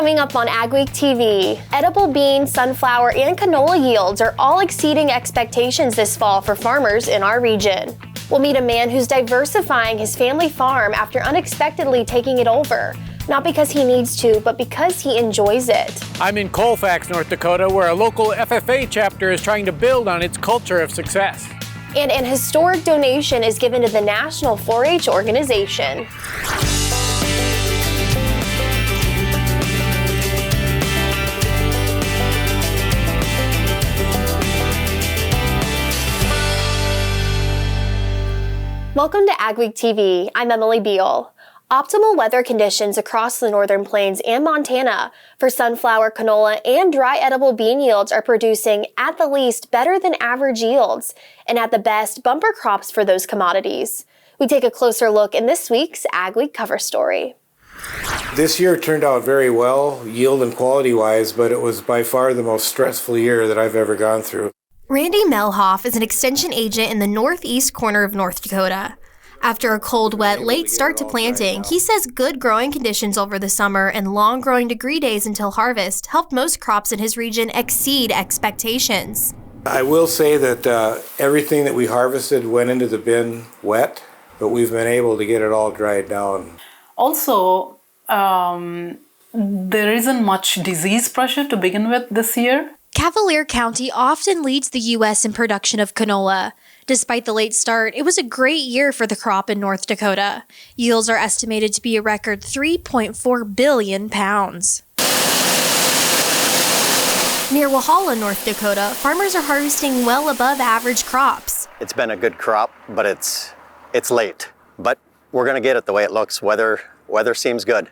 Coming up on AgweekTV, edible bean, sunflower, and canola yields are all exceeding expectations this fall for farmers in our region. We'll meet a man who's diversifying his family farm after unexpectedly taking it over. Not because he needs to, but because he enjoys it. I'm in Colfax, North Dakota, where a local FFA chapter is trying to build on its culture of success. And an historic donation is given to the National 4-H organization. Welcome to AgweekTV. I'm Emily Beal. Optimal weather conditions across the northern plains and Montana for sunflower, canola, and dry edible bean yields are producing, at the least, better than average yields, and at the best, bumper crops for those commodities. We take a closer look in this week's AgWeek cover story. This year turned out very well, yield and quality-wise, but it was by far the most stressful year that I've ever gone through. Randy Melhoff is an extension agent in the northeast corner of North Dakota. After a cold, wet, late start to planting, he says good growing conditions over the summer and long growing degree days until harvest helped most crops in his region exceed expectations. I will say that everything that we harvested went into the bin wet, but we've been able to get it all dried down. Also, there isn't much disease pressure to begin with this year. Cavalier County often leads the U.S. in production of canola. Despite the late start, it was a great year for the crop in North Dakota. Yields are estimated to be a record 3.4 billion pounds. Near Walhalla, North Dakota, farmers are harvesting well above average crops. It's been a good crop, but it's late. But we're going to get it the way it looks. Weather seems good.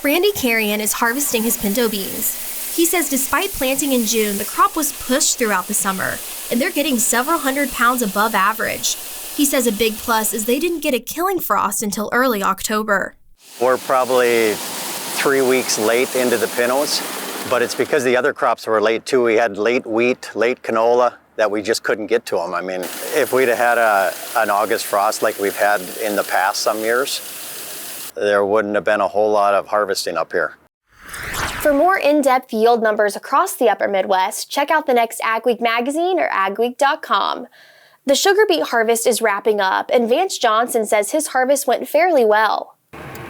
Randy Carrion is harvesting his pinto beans. He says despite planting in June, the crop was pushed throughout the summer, and they're getting several hundred pounds above average. He says a big plus is they didn't get a killing frost until early October. We're probably 3 weeks late into the pintos, but it's because the other crops were late too. We had late wheat, late canola that we just couldn't get to them. I mean, if we'd have had an August frost like we've had in the past some years, there wouldn't have been a whole lot of harvesting up here. For more in-depth yield numbers across the upper Midwest, check out the next AgWeek magazine or agweek.com. The sugar beet harvest is wrapping up, and Vance Johnson says his harvest went fairly well.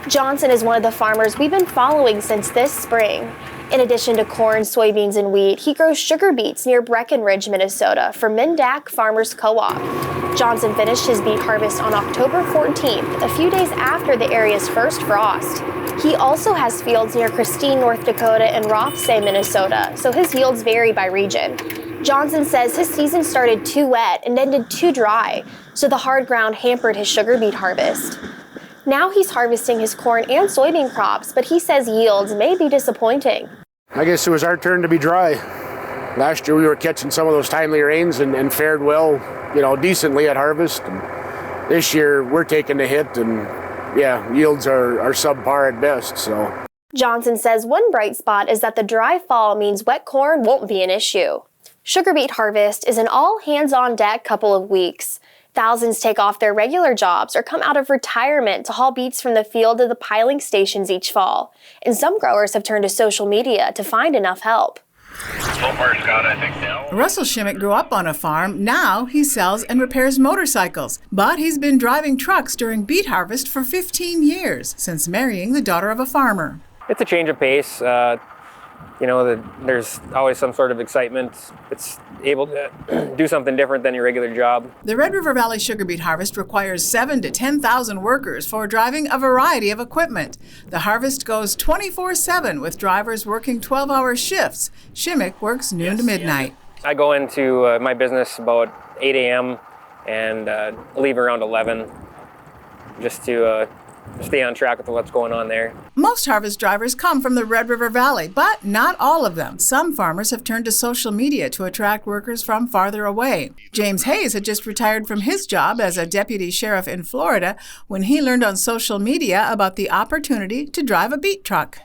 Johnson is one of the farmers we've been following since this spring. In addition to corn, soybeans, and wheat, he grows sugar beets near Breckenridge, Minnesota for Mendak Farmers Co-op. Johnson finished his beet harvest on October 14th, a few days after the area's first frost. He also has fields near Christine, North Dakota and Rothsay, Minnesota, so his yields vary by region. Johnson says his season started too wet and ended too dry, so the hard ground hampered his sugar beet harvest. Now he's harvesting his corn and soybean crops, but he says yields may be disappointing. I guess it was our turn to be dry. Last year we were catching some of those timely rains and fared well, decently at harvest. And this year we're taking the hit and yields are subpar at best, so. Johnson says one bright spot is that the dry fall means wet corn won't be an issue. Sugar beet harvest is an all hands-on-deck couple of weeks. Thousands take off their regular jobs or come out of retirement to haul beets from the field to the piling stations each fall. And some growers have turned to social media to find enough help. Russell Shimmick grew up on a farm. Now he sells and repairs motorcycles. But he's been driving trucks during beet harvest for 15 years, since marrying the daughter of a farmer. It's a change of pace. There's always some sort of excitement. It's able to do something different than your regular job. The Red River Valley sugar beet harvest requires 7,000 to 10,000 workers for driving a variety of equipment. The harvest goes 24/7 with drivers working 12-hour shifts. Shimmick works noon to midnight. I go into my business about 8 a.m. and leave around 11 just to stay on track with what's going on there. Most harvest drivers come from the Red River Valley, but not all of them. Some farmers have turned to social media to attract workers from farther away. James Hayes had just retired from his job as a deputy sheriff in Florida when he learned on social media about the opportunity to drive a beet truck.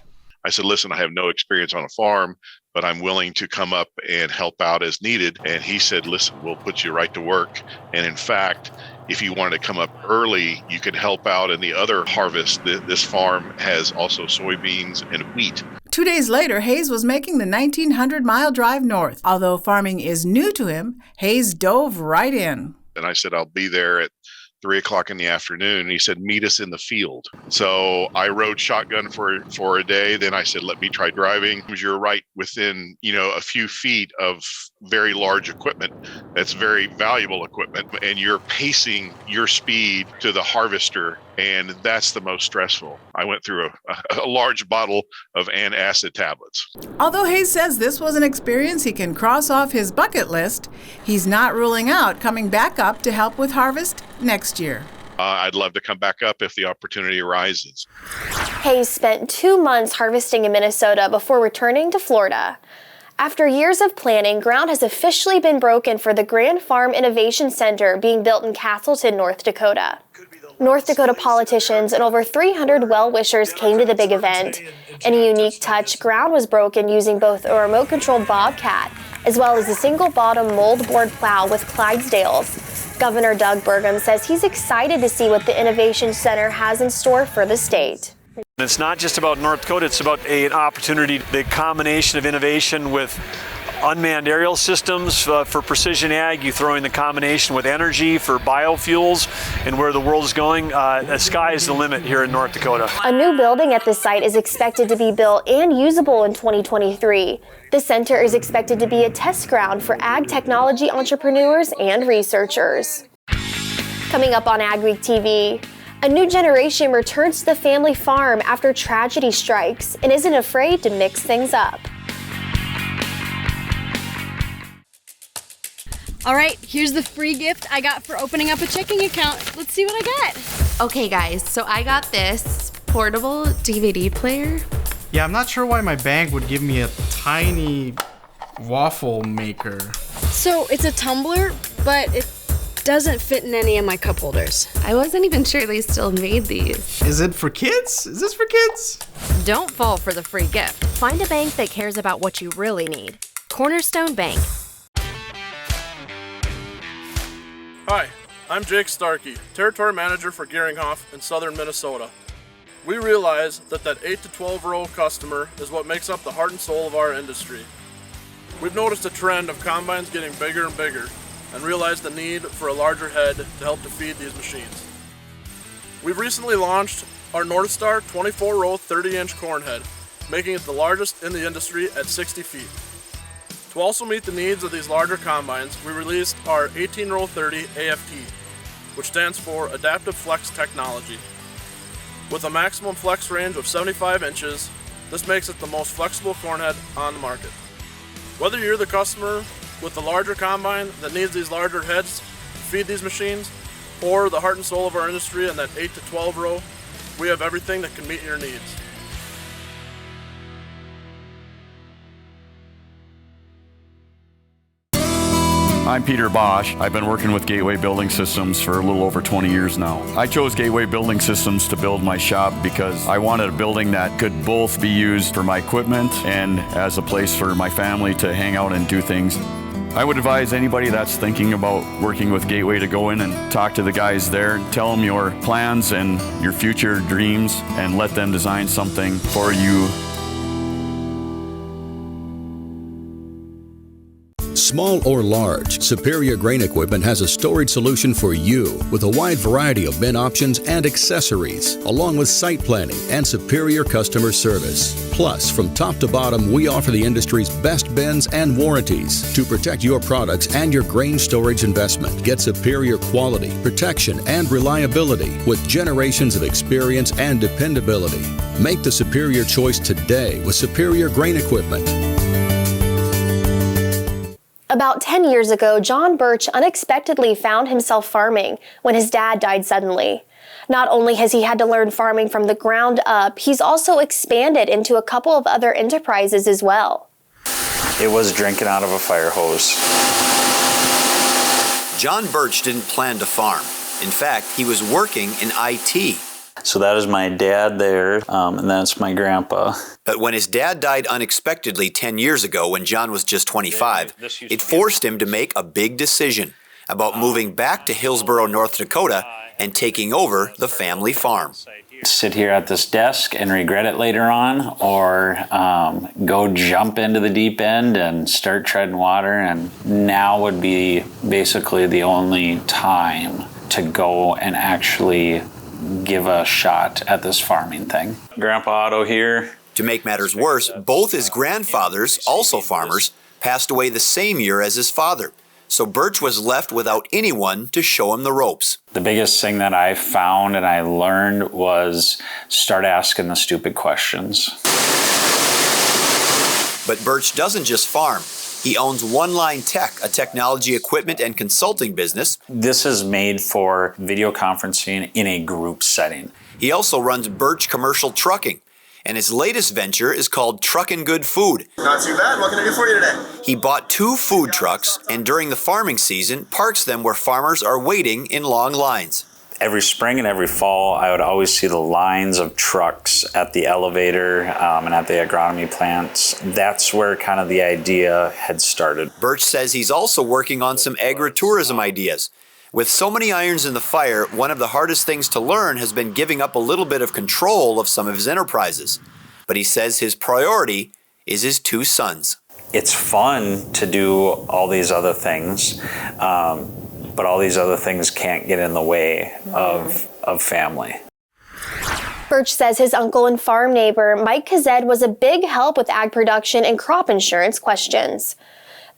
I said, listen, I have no experience on a farm, but I'm willing to come up and help out as needed. And he said, listen, we'll put you right to work. And in fact, if you wanted to come up early, you could help out in the other harvest. This farm has also soybeans and wheat. 2 days later, Hayes was making the 1,900-mile drive north. Although farming is new to him, Hayes dove right in. And I said, I'll be there at 3 o'clock in the afternoon. And he said, meet us in the field. So I rode shotgun for a day. Then I said, let me try driving. You're right within, a few feet of very large equipment. That's very valuable equipment. And you're pacing your speed to the harvester. And that's the most stressful. I went through a large bottle of antacid tablets. Although Hayes says this was an experience he can cross off his bucket list, he's not ruling out coming back up to help with harvest next year. I'd love to come back up if the opportunity arises. Hayes spent 2 months harvesting in Minnesota before returning to Florida. After years of planning, ground has officially been broken for the Grand Farm Innovation Center being built in Castleton, North Dakota. North Dakota politicians and over 300 well-wishers came to the big event. In a unique touch, ground was broken using both a remote-controlled Bobcat as well as a single-bottom moldboard plow with Clydesdales. Governor Doug Burgum says he's excited to see what the Innovation Center has in store for the state. It's not just about North Dakota, it's about an opportunity, the combination of innovation with unmanned aerial systems for precision ag. You throw in the combination with energy for biofuels and where the world is going. The sky is the limit here in North Dakota. A new building at the site is expected to be built and usable in 2023. The center is expected to be a test ground for ag technology entrepreneurs and researchers. Coming up on AgweekTV, a new generation returns to the family farm after tragedy strikes and isn't afraid to mix things up. All right, here's the free gift I got for opening up a checking account. Let's see what I got. Okay guys, so I got this portable DVD player. Yeah, I'm not sure why my bank would give me a tiny waffle maker. So it's a tumbler, but it doesn't fit in any of my cup holders. I wasn't even sure they still made these. Is it for kids? Is this for kids? Don't fall for the free gift. Find a bank that cares about what you really need. Cornerstone Bank. Hi, I'm Jake Starkey, Territory Manager for Geringhoff in southern Minnesota. We realize that 8 to 12 row customer is what makes up the heart and soul of our industry. We've noticed a trend of combines getting bigger and bigger and realized the need for a larger head to help to feed these machines. We've recently launched our North Star 24 row 30-inch corn head, making it the largest in the industry at 60 feet. To also meet the needs of these larger combines, we released our 18 row 30 AFT, which stands for Adaptive Flex Technology. With a maximum flex range of 75 inches, this makes it the most flexible corn head on the market. Whether you're the customer with the larger combine that needs these larger heads to feed these machines, or the heart and soul of our industry in that 8 to 12 row, we have everything that can meet your needs. I'm Peter Bosch. I've been working with Gateway Building Systems for a little over 20 years now. I chose Gateway Building Systems to build my shop because I wanted a building that could both be used for my equipment and as a place for my family to hang out and do things. I would advise anybody that's thinking about working with Gateway to go in and talk to the guys there, tell them your plans and your future dreams, and let them design something for you. Small or large, Superior Grain Equipment has a storage solution for you with a wide variety of bin options and accessories, along with site planning and superior customer service. Plus, from top to bottom, we offer the industry's best bins and warranties to protect your products and your grain storage investment. Get superior quality, protection, and reliability with generations of experience and dependability. Make the superior choice today with Superior Grain Equipment. About 10 years ago, John Birch unexpectedly found himself farming when his dad died suddenly. Not only has he had to learn farming from the ground up, he's also expanded into a couple of other enterprises as well. It was drinking out of a fire hose. John Birch didn't plan to farm. In fact, he was working in IT. So that is my dad there, and that's my grandpa. But when his dad died unexpectedly 10 years ago when John was just 25, it forced him to make a big decision about moving back to Hillsboro, North Dakota, and taking over the family farm. sit here at this desk and regret it later on, or go jump into the deep end and start treading water. And now would be basically the only time to go and actually give a shot at this farming thing. Grandpa Otto here. To make matters worse, both his grandfathers, also farmers, passed away the same year as his father. So Birch was left without anyone to show him the ropes. The biggest thing that I found and I learned was start asking the stupid questions. But Birch doesn't just farm. He owns One Line Tech, a technology equipment and consulting business. This is made for video conferencing in a group setting. He also runs Birch Commercial Trucking, and his latest venture is called Truckin' Good Food. Not too bad. What can I do for you today? He bought 2 food trucks and during the farming season parks them where farmers are waiting in long lines. Every spring and every fall, I would always see the lines of trucks at the elevator and at the agronomy plants. That's where kind of the idea had started. Birch says he's also working on some agritourism ideas. With so many irons in the fire, one of the hardest things to learn has been giving up a little bit of control of some of his enterprises. But he says his priority is his 2 sons. It's fun to do all these other things, but all these other things can't get in the way of family. Birch says his uncle and farm neighbor, Mike Kazed, was a big help with ag production and crop insurance questions.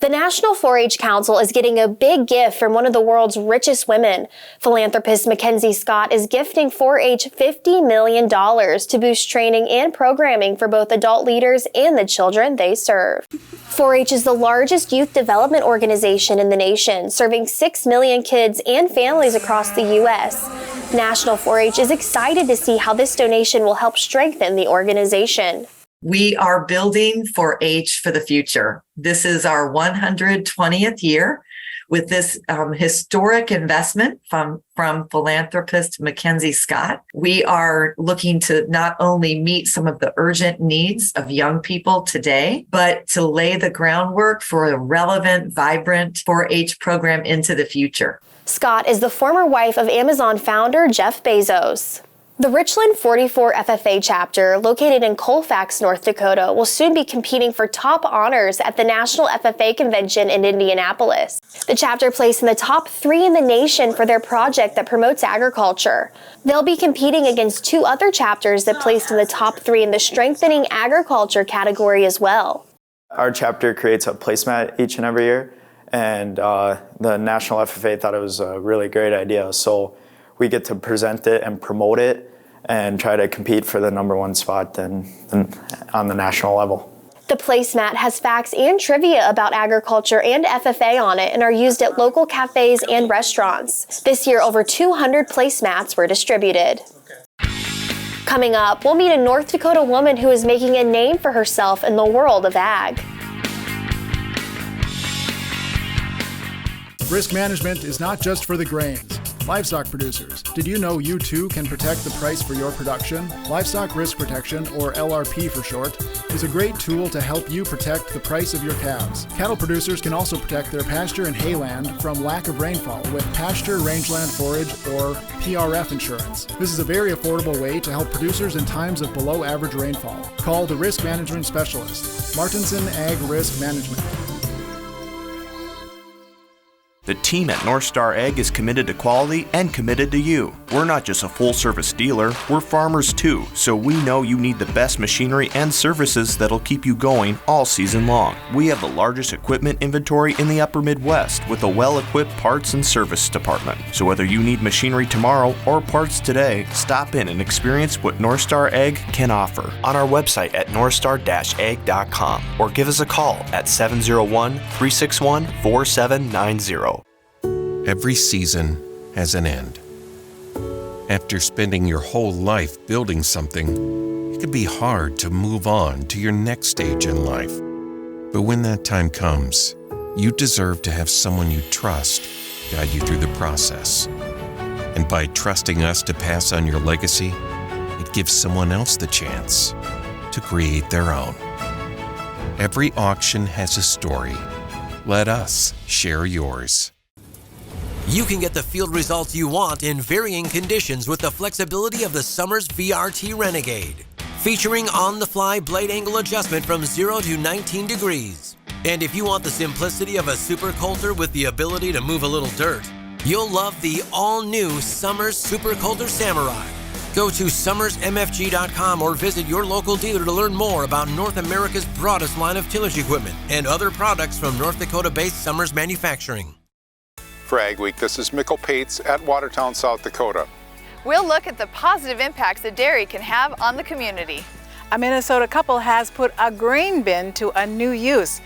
The National 4-H Council is getting a big gift from one of the world's richest women. Philanthropist Mackenzie Scott is gifting 4-H $50 million to boost training and programming for both adult leaders and the children they serve. 4-H is the largest youth development organization in the nation, serving 6 million kids and families across the U.S. National 4-H is excited to see how this donation will help strengthen the organization. We are building 4-H for the future. This is our 120th year with this historic investment from philanthropist Mackenzie Scott. We are looking to not only meet some of the urgent needs of young people today, but to lay the groundwork for a relevant, vibrant 4-H program into the future. Scott is the former wife of Amazon founder Jeff Bezos. The Richland 44 FFA chapter, located in Colfax, North Dakota, will soon be competing for top honors at the National FFA Convention in Indianapolis. The chapter placed in the top 3 in the nation for their project that promotes agriculture. They'll be competing against 2 other chapters that placed in the top 3 in the Strengthening Agriculture category as well. Our chapter creates a placemat each and every year, and the National FFA thought it was a really great idea. So we get to present it and promote it and try to compete for the #1 spot on the national level. The placemat has facts and trivia about agriculture and FFA on it and are used at local cafes and restaurants. This year, over 200 placemats were distributed. Coming up, we'll meet a North Dakota woman who is making a name for herself in the world of ag. Risk management is not just for the grains. Livestock producers, did you know you too can protect the price for your production? Livestock Risk Protection, or LRP for short, is a great tool to help you protect the price of your calves. Cattle producers can also protect their pasture and hayland from lack of rainfall with Pasture Rangeland Forage, or PRF insurance. This is a very affordable way to help producers in times of below average rainfall. Call the risk management specialist, Martinson Ag Risk Management. The team at North Star Ag is committed to quality and committed to you. We're not just a full-service dealer, we're farmers too, so we know you need the best machinery and services that'll keep you going all season long. We have the largest equipment inventory in the upper Midwest with a well-equipped parts and service department. So whether you need machinery tomorrow or parts today, stop in and experience what North Star Ag can offer on our website at northstar-ag.com or give us a call at 701-361-4790. Every season has an end. After spending your whole life building something, it can be hard to move on to your next stage in life. But when that time comes, you deserve to have someone you trust guide you through the process. And by trusting us to pass on your legacy, it gives someone else the chance to create their own. Every auction has a story. Let us share yours. You can get the field results you want in varying conditions with the flexibility of the Summers VRT Renegade, featuring on-the-fly blade angle adjustment from 0 to 19 degrees. And if you want the simplicity of a super coulter with the ability to move a little dirt, you'll love the all-new Summers Super Coulter Samurai. Go to summersmfg.com or visit your local dealer to learn more about North America's broadest line of tillage equipment and other products from North Dakota-based Summers Manufacturing. For AgWeek, this is Mikkel Pates at Watertown, South Dakota. We'll look at the positive impacts that dairy can have on the community. A Minnesota couple has put a grain bin to a new use.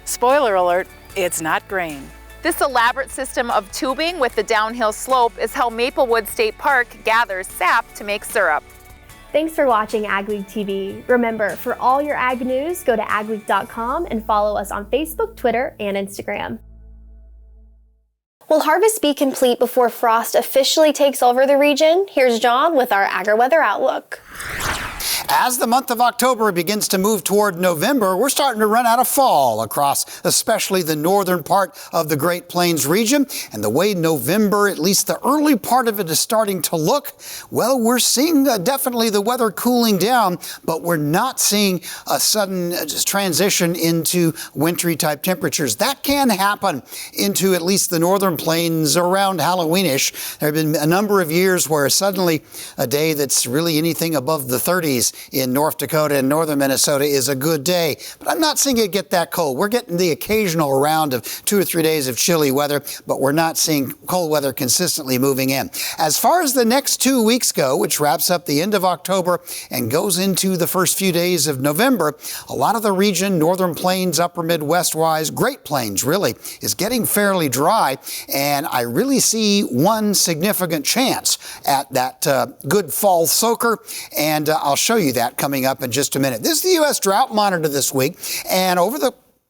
Spoiler alert, it's not grain. This elaborate system of tubing with the downhill slope is how Maplewood State Park gathers sap to make syrup. Thanks for watching AgweekTV. Remember, for all your ag news, go to agweek.com and follow us on Facebook, Twitter, and Instagram. Will harvest be complete before frost officially takes over the region? Here's John with our AgriWeather Outlook. As the month of October begins to move toward November, we're starting to run out of fall across especially the northern part of the Great Plains region. And the way November, at least the early part of it, is starting to look, well, we're seeing definitely the weather cooling down, but we're not seeing a sudden transition into wintry type temperatures. That can happen into at least the northern plains around Halloweenish. There have been a number of years where suddenly a day that's really anything above the 30s in North Dakota and northern Minnesota is a good day. But I'm not seeing it get that cold. We're getting the occasional round of 2 or 3 days of chilly weather, but we're not seeing cold weather consistently moving in. As far as the next 2 weeks go, which wraps up the end of October and goes into the first few days of November, a lot of the region, northern plains, upper Midwest-wise, Great Plains really, is getting fairly dry. And I really see one significant chance at that good fall soaker. And I'll show you that coming up in just a minute. This is the U.S. Drought Monitor this week. And over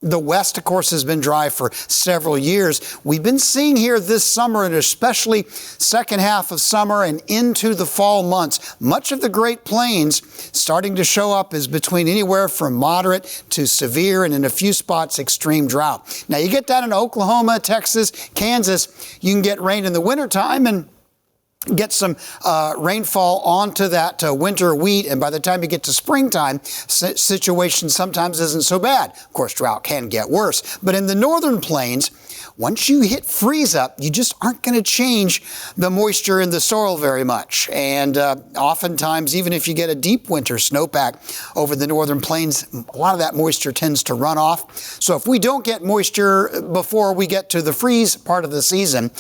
the West, of course, has been dry for several years. We've been seeing here this summer, and especially second half of summer and into the fall months, much of the Great Plains starting to show up as between anywhere from moderate to severe, and in a few spots, extreme drought. Now, you get down in Oklahoma, Texas, Kansas, you can get rain in the wintertime and get some rainfall onto that winter wheat, and by the time you get to springtime, situation sometimes isn't so bad. Of course, drought can get worse. But in the northern plains, once you hit freeze up, you just aren't going to change the moisture in the soil very much. And oftentimes, even if you get a deep winter snowpack over the northern plains, a lot of that moisture tends to run off. So if we don't get moisture before we get to the freeze part of the season,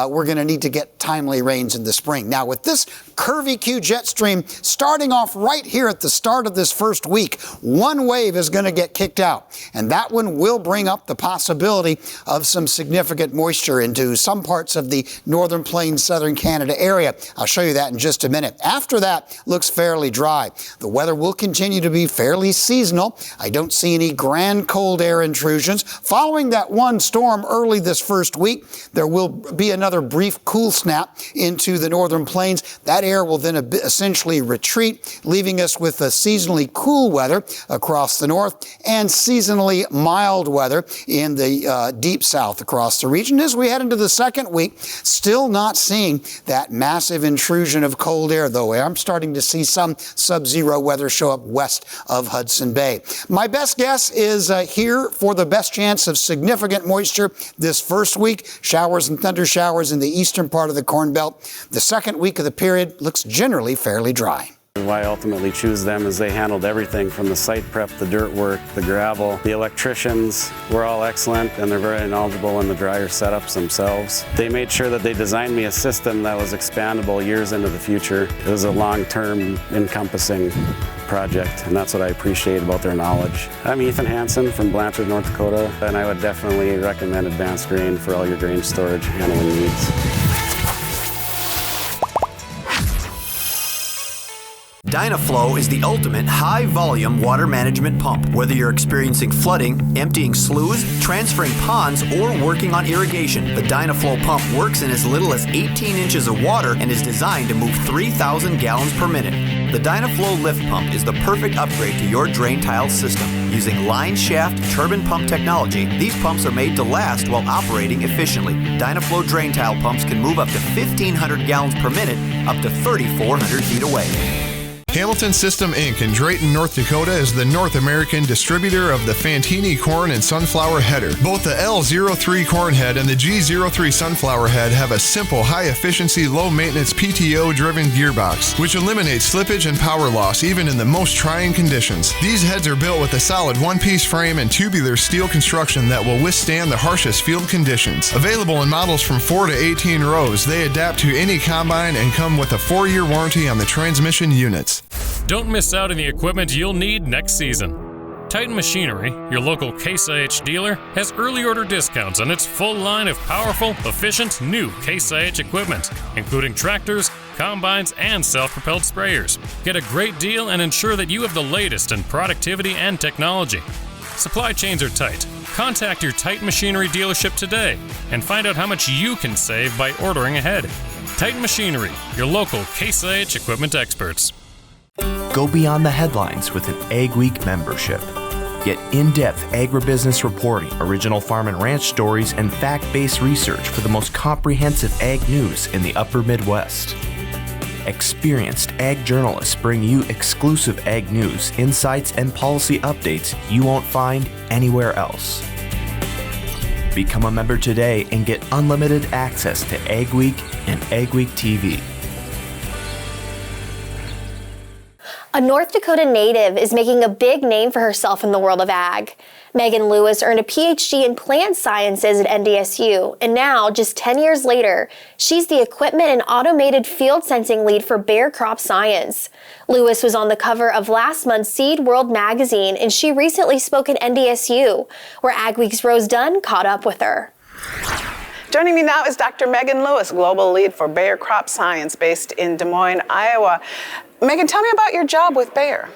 we're going to need to get timely rains in the spring. Now, with this curvy Q jet stream starting off right here at the start of this first week, one wave is going to get kicked out, and that one will bring up the possibility of some significant moisture into some parts of the northern plains, southern Canada area. I'll show you that in just a minute. After that, looks fairly dry. The weather will continue to be fairly seasonal. I don't see any grand cold air intrusions. Following that one storm early this first week, there will be another brief cool snap into the northern plains. That air will then essentially retreat, leaving us with a seasonally cool weather across the north and seasonally mild weather in the deep south across the region. As we head into the second week, still not seeing that massive intrusion of cold air, though I'm starting to see some sub-zero weather show up west of Hudson Bay. My best guess is here for the best chance of significant moisture this first week. Showers and thunder showers in the eastern part of the Corn Belt. The second week of the period looks generally fairly dry. Why I ultimately choose them is they handled everything from the site prep, the dirt work, the gravel. The electricians were all excellent, and they're very knowledgeable in the dryer setups themselves. They made sure that they designed me a system that was expandable years into the future. It was a long-term encompassing project, and that's what I appreciate about their knowledge. I'm Ethan Hansen from Blanchard, North Dakota, and I would definitely recommend Advanced Grain for all your grain storage handling needs. DynaFlow is the ultimate high-volume water management pump. Whether you're experiencing flooding, emptying sloughs, transferring ponds, or working on irrigation, the DynaFlow pump works in as little as 18 inches of water and is designed to move 3,000 gallons per minute. The DynaFlow lift pump is the perfect upgrade to your drain tile system. Using line shaft turbine pump technology, these pumps are made to last while operating efficiently. DynaFlow drain tile pumps can move up to 1,500 gallons per minute, up to 3,400 feet away. Hamilton System Inc. in Drayton, North Dakota is the North American distributor of the Fantini corn and sunflower header. Both the L03 corn head and the G03 sunflower head have a simple, high-efficiency, low-maintenance PTO-driven gearbox, which eliminates slippage and power loss even in the most trying conditions. These heads are built with a solid one-piece frame and tubular steel construction that will withstand the harshest field conditions. Available in models from 4 to 18 rows, they adapt to any combine and come with a 4-year warranty on the transmission units. Don't miss out on the equipment you'll need next season. Titan Machinery, your local Case IH dealer, has early order discounts on its full line of powerful, efficient, new Case IH equipment, including tractors, combines, and self-propelled sprayers. Get a great deal and ensure that you have the latest in productivity and technology. Supply chains are tight. Contact your Titan Machinery dealership today and find out how much you can save by ordering ahead. Titan Machinery, your local Case IH equipment experts. Go beyond the headlines with an AgWeek membership. Get in-depth agribusiness reporting, original farm and ranch stories, and fact-based research for the most comprehensive ag news in the upper Midwest. Experienced ag journalists bring you exclusive ag news, insights, and policy updates you won't find anywhere else. Become a member today and get unlimited access to AgWeek and AgweekTV. A North Dakota native is making a big name for herself in the world of ag. Megan Lewis earned a PhD in plant sciences at NDSU, and now, just 10 years later, she's the equipment and automated field sensing lead for Bayer Crop Science. Lewis was on the cover of last month's Seed World magazine, and she recently spoke at NDSU, where AgWeek's Rose Dunn caught up with her. Joining me now is Dr. Megan Lewis, Global Lead for Bayer Crop Science, based in Des Moines, Iowa. Megan, tell me about your job with Bayer.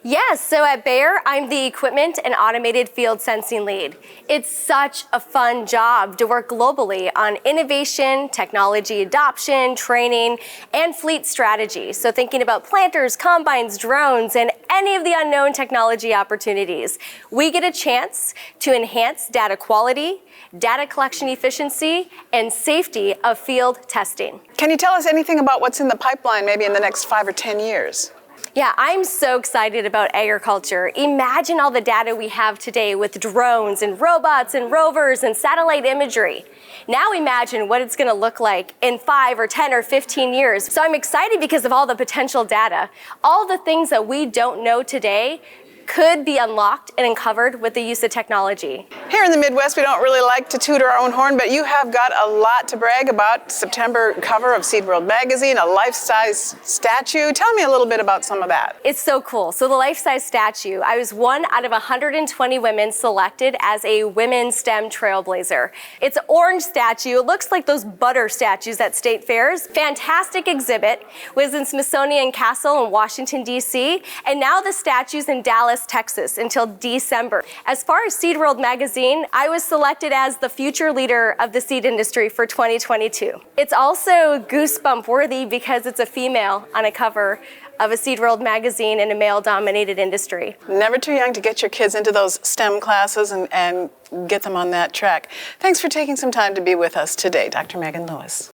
Yes, so at Bayer, I'm the Equipment and Automated Field Sensing Lead. It's such a fun job to work globally on innovation, technology adoption, training, and fleet strategy. So thinking about planters, combines, drones, and any of the unknown technology opportunities. We get a chance to enhance data quality, data collection efficiency, and safety of field testing. Can you tell us anything about what's in the pipeline, maybe in the next 5 or 10 years? Yeah, I'm so excited about agriculture. Imagine all the data we have today with drones and robots and rovers and satellite imagery. Now imagine what it's going to look like in 5 or 10 or 15 years. So I'm excited because of all the potential data. All the things that we don't know today could be unlocked and uncovered with the use of technology. Here in the Midwest, we don't really like to toot our own horn, but you have got a lot to brag about. September cover of Seed World magazine, a life-size statue. Tell me a little bit about some of that. It's so cool. So the life-size statue, I was one out of 120 women selected as a women's STEM trailblazer. It's an orange statue. It looks like those butter statues at state fairs. Fantastic exhibit. Was in Smithsonian Castle in Washington, D.C., and now the statue's in Dallas, Texas until December. As far as Seed World magazine, I was selected as the future leader of the seed industry for 2022. It's also goosebump worthy because it's a female on a cover of a Seed World magazine in a male-dominated industry. Never too young to get your kids into those STEM classes and get them on that track. Thanks for taking some time to be with us today, Dr. Megan Lewis.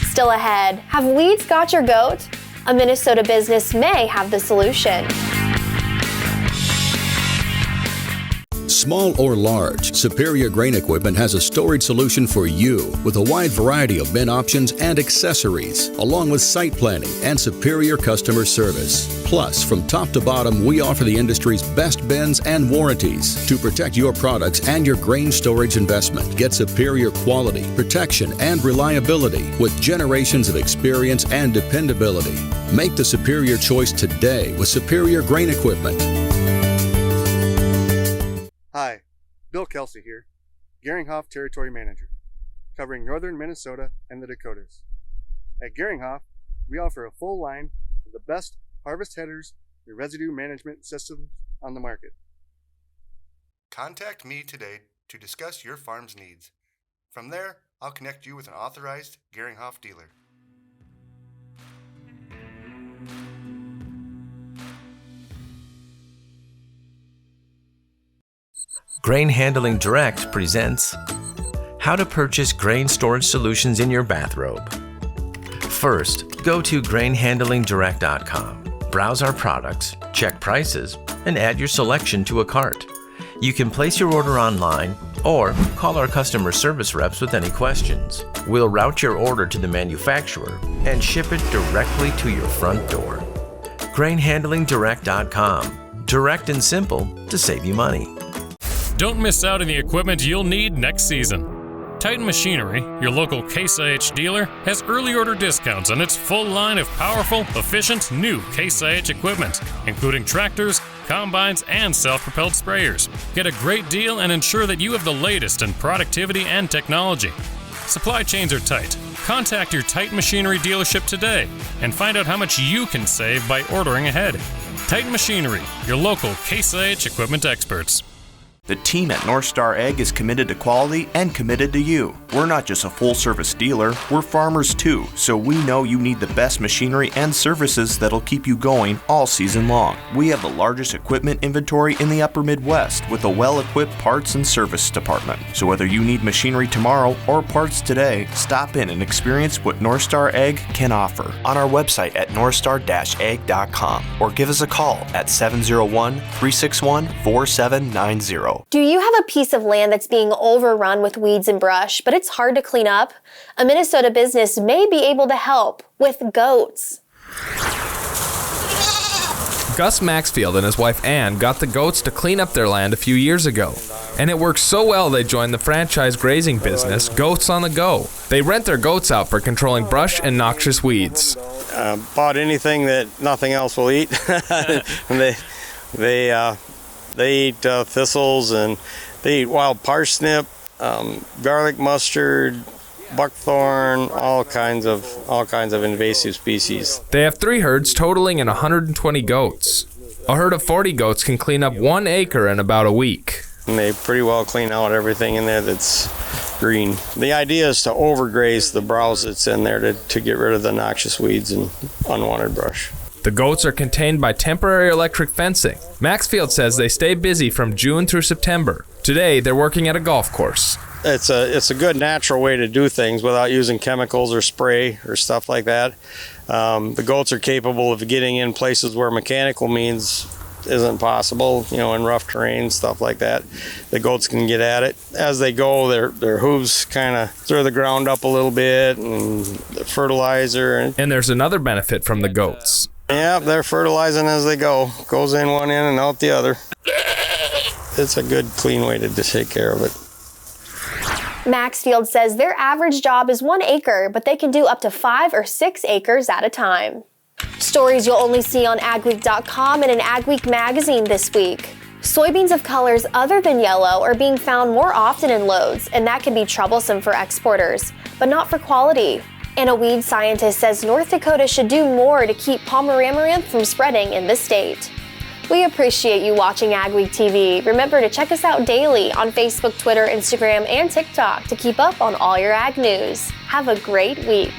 Still ahead, have weeds got your goat? A Minnesota business may have the solution. Small or large, Superior Grain Equipment has a storage solution for you with a wide variety of bin options and accessories, along with site planning and superior customer service. Plus, from top to bottom, we offer the industry's best bins and warranties to protect your products and your grain storage investment. Get superior quality, protection, and reliability with generations of experience and dependability. Make the superior choice today with Superior Grain Equipment. Hi, Bill Kelsey here, Geringhoff Territory Manager, covering northern Minnesota and the Dakotas. At Geringhoff, we offer a full line of the best harvest headers and residue management systems on the market. Contact me today to discuss your farm's needs. From there, I'll connect you with an authorized Geringhoff dealer. Grain Handling Direct presents How to Purchase Grain Storage Solutions in Your Bathrobe. First, go to grainhandlingdirect.com. Browse our products, check prices, and add your selection to a cart. You can place your order online or call our customer service reps with any questions. We'll route your order to the manufacturer and ship it directly to your front door. grainhandlingdirect.com. Direct and simple to save you money. Don't miss out on the equipment you'll need next season. Titan Machinery, your local Case IH dealer, has early order discounts on its full line of powerful, efficient, new Case IH equipment, including tractors, combines, and self-propelled sprayers. Get a great deal and ensure that you have the latest in productivity and technology. Supply chains are tight. Contact your Titan Machinery dealership today and find out how much you can save by ordering ahead. Titan Machinery, your local Case IH equipment experts. The team at North Star Ag is committed to quality and committed to you. We're not just a full-service dealer, we're farmers too, so we know you need the best machinery and services that'll keep you going all season long. We have the largest equipment inventory in the upper Midwest with a well-equipped parts and service department. So whether you need machinery tomorrow or parts today, stop in and experience what North Star Ag can offer on our website at northstar-ag.com or give us a call at 701-361-4790. Do you have a piece of land that's being overrun with weeds and brush, but it's hard to clean up? A Minnesota business may be able to help with goats. Gus Maxfield and his wife Ann got the goats to clean up their land a few years ago. And it worked so well they joined the franchise grazing business, Goats on the Go. They rent their goats out for controlling brush and noxious weeds. Bought anything that nothing else will eat. And they eat thistles, and they eat wild parsnip, garlic mustard, buckthorn, all kinds of invasive species. They have 3 herds totaling in 120 goats. A herd of 40 goats can clean up 1 acre in about a week. And they pretty well clean out everything in there that's green. The idea is to overgraze the browse that's in there to get rid of the noxious weeds and unwanted brush. The goats are contained by temporary electric fencing. Maxfield says they stay busy from June through September. Today, they're working at a golf course. It's a good natural way to do things without using chemicals or spray or stuff like that. The goats are capable of getting in places where mechanical means isn't possible, in rough terrain, stuff like that. The goats can get at it. As they go, their hooves kind of stir the ground up a little bit, and the fertilizer. And there's another benefit from the goats. Yeah, they're fertilizing as they go. Goes in one end and out the other. It's a good, clean way to take care of it. Maxfield says their average job is 1 acre, but they can do up to 5 or 6 acres at a time. Stories you'll only see on AgWeek.com and in AgWeek magazine this week. Soybeans of colors other than yellow are being found more often in loads, and that can be troublesome for exporters, but not for quality. And a weed scientist says North Dakota should do more to keep palmer amaranth from spreading in the state. We appreciate you watching AgweekTV. Remember to check us out daily on Facebook, Twitter, Instagram, and TikTok to keep up on all your ag news. Have a great week.